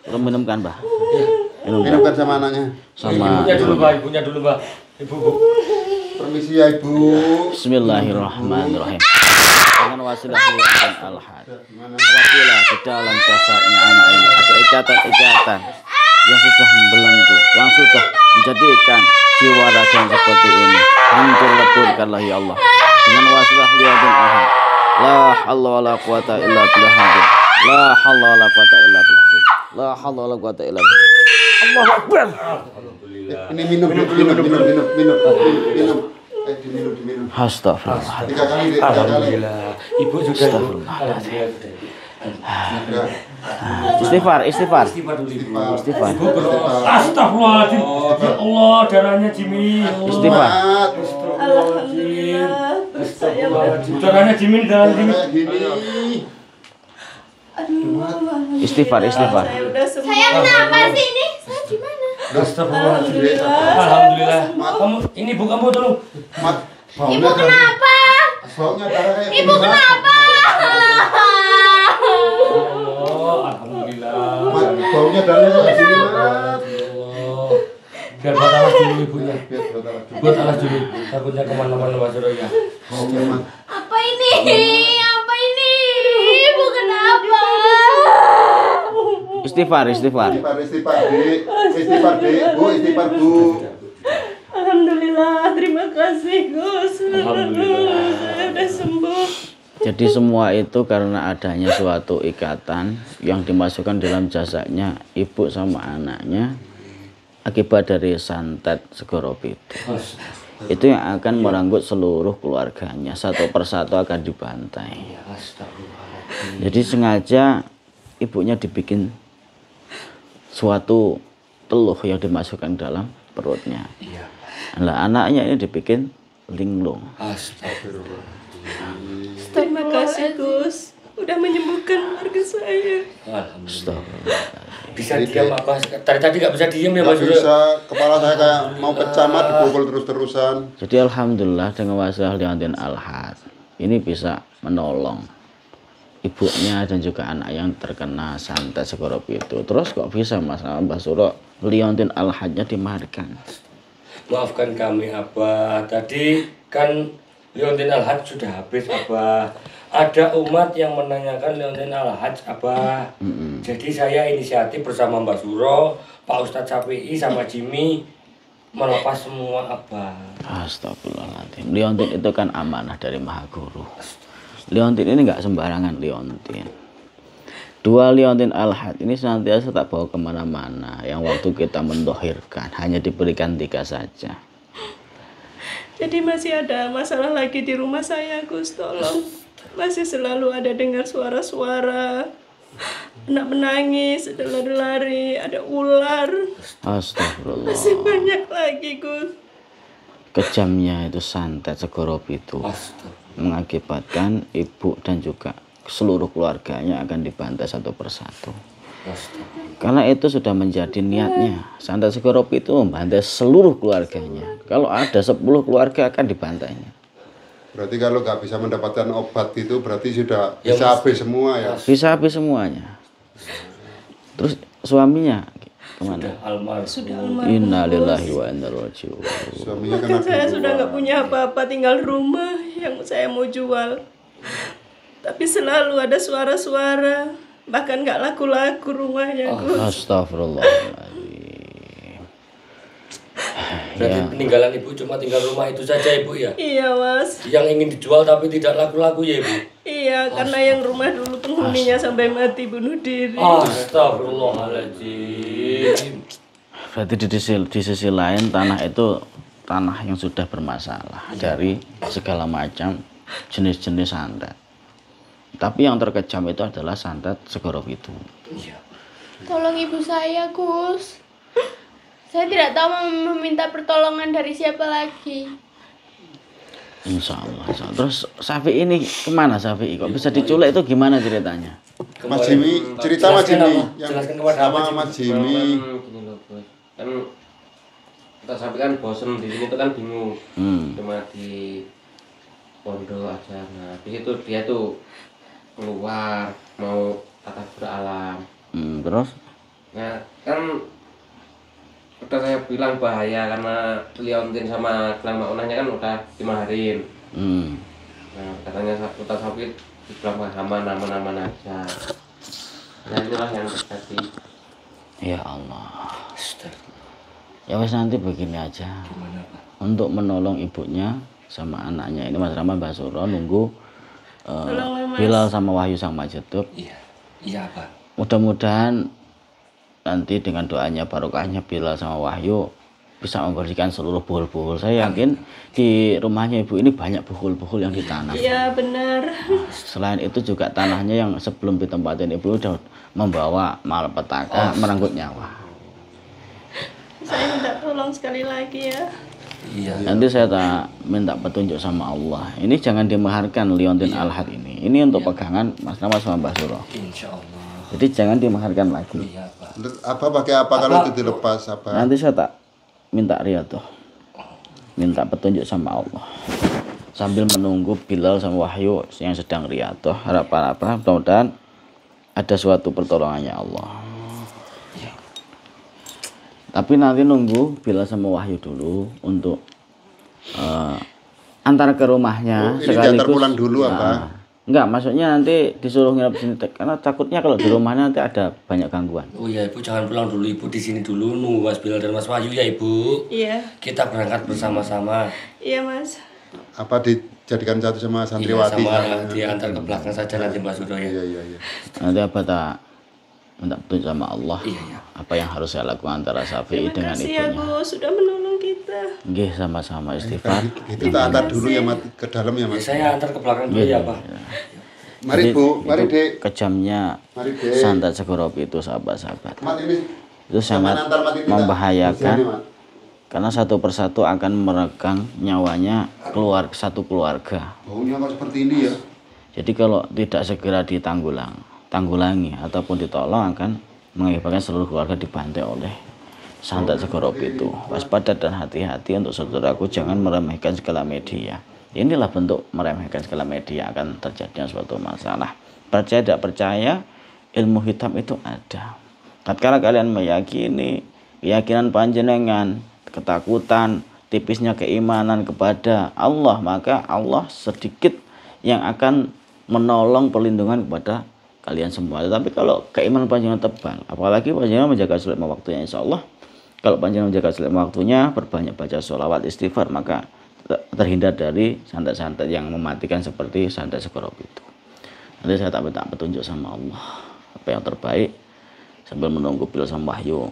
Belum minumkan, Mbah. Minumkan sama anaknya. Sama Ibunya dulu, Mbak. Ibu. Permisi ya, Ibu. Bismillahirrahmanirrahim. dengan wasilah Liontin Al-Had. Apabila di dalam jasadnya anak ini ada ikatan-ikatan yang sudah membelenggu, yang sudah menjadikan jiwa raga yang seperti ini, hancur leburkanlah ya Allah dengan wasilah Liontin Al-Had. La haula wala quwata illa billah. La haula wala quwata illa billah. La haula wala quwata illa billah. Allahu Akbar. Ini minum. Diminum. Astagfirullah. 3 kali. Alhamdulillah. Ibu juga ibu. Istighfar. Istighfar. Astagfirullahaladzim. Ya Allah, darahnya Jimmy. Istighfar. Alhamdulillah. Saya Darahnya Jimmy, darahnya Jimmy. Istighfar. Saya udah sembuh. Saya kenapa sih ini? Saya gimana? Astagfirullahaladzim. Alhamdulillah. Kamu, ini ibu kamu tolong. Ibu kenapa? Ibu kenapa? Oh, alhamdulillah. Baunya darahnya di sini, Mat. Biar buat alas dulu ibunya. Buat alas dulu. Takutnya kemana-mana Mas Surya. Apa ini? Apa ini? Ibu kenapa? Istighfar. Istighfar, Bu. Alhamdulillah, terima kasih Gus. Saya udah sembuh. Jadi semua itu karena adanya suatu ikatan yang dimasukkan dalam jasadnya ibu sama anaknya akibat dari santet segorop itu. Itu yang akan merenggut seluruh keluarganya, satu persatu akan dibantai. Jadi sengaja ibunya dibikin suatu teluh yang dimasukkan dalam perutnya. Nah, anaknya ini dibikin linglung. Terima kasih Gus, udah menyembuhkan keluarga saya. Bisa diam apa? Tadi nggak bisa diam ya Mas Nggak bisa, kepala saya kayak mau pecah, Mat, dipukul terus-terusan. Jadi alhamdulillah dengan wasilah Liontin Al-Had ini bisa menolong ibunya dan juga anak yang terkena santet segorop itu. Terus kok bisa Mas Mbah Suro Liontin Al-Hadnya dimarikan? Maafkan kami Abah, tadi kan Liontin Al-Had sudah habis Abah. Ada umat yang menanyakan Liontin Al-Had Abah. Jadi saya inisiatif bersama Mbak Suro, Pak Ustadz Syafi'i sama Jimmy melepas semua Abah. Astagfirullahaladzim. Liontin itu kan amanah dari Maha Guru. Liontin ini nggak sembarangan Liontin. Dua Liontin Al-Had ini senantiasa tak bawa kemana-mana. Yang waktu kita mendohirkan hanya diberikan 3 saja. Jadi masih ada masalah lagi di rumah saya Gus, tolong. Masih selalu ada dengar suara-suara anak menangis, ada lari-lari, ada ular. Astagfirullah. Masih banyak lagi Gus. Kejamnya itu santet segorop itu mengakibatkan ibu dan juga seluruh keluarganya akan dibantai satu persatu. Karena itu sudah menjadi niatnya. Santet segorop itu membantai seluruh keluarganya. Kalau ada 10 keluarga akan dibantainya. Berarti kalau nggak bisa mendapatkan obat itu berarti sudah bisa habis semua ya? Bisa habis semuanya. Terus suaminya kemana? Sudah almarhum. Innalillahi wa inna ilaihi raji'un. Suaminya Bahkan kan saya sudah nggak punya apa-apa, tinggal rumah yang saya mau jual. Tapi selalu ada suara-suara, bahkan nggak laku-laku rumahnya Gus. Astagfirullahaladzim. Berarti peninggalan ibu cuma tinggal rumah itu saja ibu ya? Iya Mas. Yang ingin dijual tapi tidak laku-laku ya ibu? Iya, karena yang rumah dulu penghuninya sampai mati bunuh diri. Astagfirullahaladzim. Berarti di sisi lain tanah itu tanah yang sudah bermasalah dari segala macam jenis-jenis santet. Tapi yang terkejam itu adalah santet segorop itu. Tolong ibu saya, Gus. Saya tidak tahu mau meminta pertolongan dari siapa lagi. Insya Allah. Terus Syafi'i ini kemana Syafi'i? Kok bisa diculik itu gimana ceritanya? Mas Jimmy, cerita Mas Jimmy yang Jelaskan kepada sama Mas Mas Jimmy. Gini loh Bos, kan kita sampai kan bosen di sini tuh kan bingung, cuma di pondok aja. Nah di situ dia tuh keluar mau takabur alam. Terus? Nah kan udah saya bilang bahaya karena Liontin sama gelang maunahnya kan udah dimaharin. Nah katanya Ustaz Sofit dibilang aman aja. Nah itulah yang terjadi. Ya Allah. Ya wes nanti begini aja. Gimana Pak? Untuk menolong ibunya sama anaknya ini Mas Rahman Mbak Suro nunggu Tolonglah, Mas. Bilal sama Wahyu sang Majedub. Iya. Iya Pak. Mudah-mudahan nanti dengan doanya barokahnya Bilal sama Wahyu bisa membersihkan seluruh buhul-buhul. Saya yakin di rumahnya ibu ini banyak buhul-buhul yang ditanam. Iya benar. Selain itu juga tanahnya yang sebelum ditempatin ibu sudah membawa malapetaka, merenggut nyawa. Saya minta tolong sekali lagi ya. Iya. Nanti saya tak minta petunjuk sama Allah. Ini jangan dimaharkan liontin Al-Had ini. Ini untuk pegangan Mas Nama sama Mbak Suro. Insya Allah. Jadi jangan dimaharkan lagi. Iya Pak. Apa pakai apa kalau itu dilepas apa? Nanti saya tak minta riyadhah. Minta petunjuk sama Allah. Sambil menunggu Bilal sama Wahyu yang sedang riyadhah. Harapan apa? Mudah-mudahan ada suatu pertolongannya Allah. Tapi nanti nunggu Bilal sama Wahyu dulu untuk antar ke rumahnya Ini diantar pulang dulu Nah, apa? enggak, maksudnya nanti disuruh nginep sini karena takutnya kalau di rumahnya nanti ada banyak gangguan. Oh iya Ibu jangan pulang dulu, Ibu di sini dulu nunggu Mas Bilal dan Mas Wahyu ya Ibu. Iya. Kita berangkat bersama-sama. Iya Mas. Apa dijadikan satu sama Iya, santriwati? sama dia antar ke belakang saja nanti Mas Suro ya. Iya. Nanti apa tak minta petunjuk sama Allah. Iya. Apa yang harus saya lakukan antara Syafi'i Terima dengan kasih ya ibunya. Gus sudah menolong kita. Nggih, sama-sama istighfar. Itu tak antar dulu ya Mat, ke dalam ya Ya, Mas. saya antar ke belakang dulu ya Pak. Mari Bu, mari Itu Dek. kejamnya Mari Dek. santet segoropi itu sahabat-sahabat. Mat ini. Itu sangat Jangan antar Mat ini, tak. membahayakan Sini, Mat. karena satu persatu akan meregang nyawanya satu keluarga. Baunya kok seperti ini ya? Jadi kalau tidak segera ditanggulangi ataupun ditolong akan mengakibatkan seluruh keluarga dibantai oleh santet segoropi itu. Waspada dan hati-hati untuk saudaraku, jangan meremehkan segala media. Inilah bentuk meremehkan segala media, akan terjadinya suatu masalah. Percaya tidak percaya, ilmu hitam itu ada. Tatkala kalian meyakini keyakinan panjenengan, ketakutan, tipisnya keimanan kepada Allah, maka Allah sedikit yang akan menolong perlindungan kepada kalian semua. Tetapi kalau keimanan panjenengan tebal, apalagi panjenengan menjaga sholat lima waktunya, insya Allah kalau panjenengan menjaga sholat lima waktunya, berbanyak baca sholawat istighfar, maka terhindar dari santet-santet yang mematikan seperti santet segorob itu. Nanti saya tak minta petunjuk sama Allah apa yang terbaik sambil menunggu Bilal sama Wahyu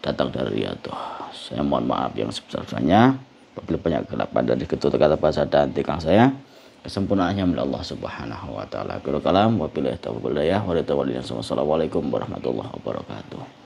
datang dari Riyadhah. Saya mohon maaf yang sebesar-besarnya apabila banyak kelapan dari ketutur kata bahasa dan tikang saya. Kesempurnaannya milik Allah Subhanahu wa taala. Akhirul kalam wa billahi taufiq wal hidayah. Wassalamualaikum warahmatullahi wabarakatuh.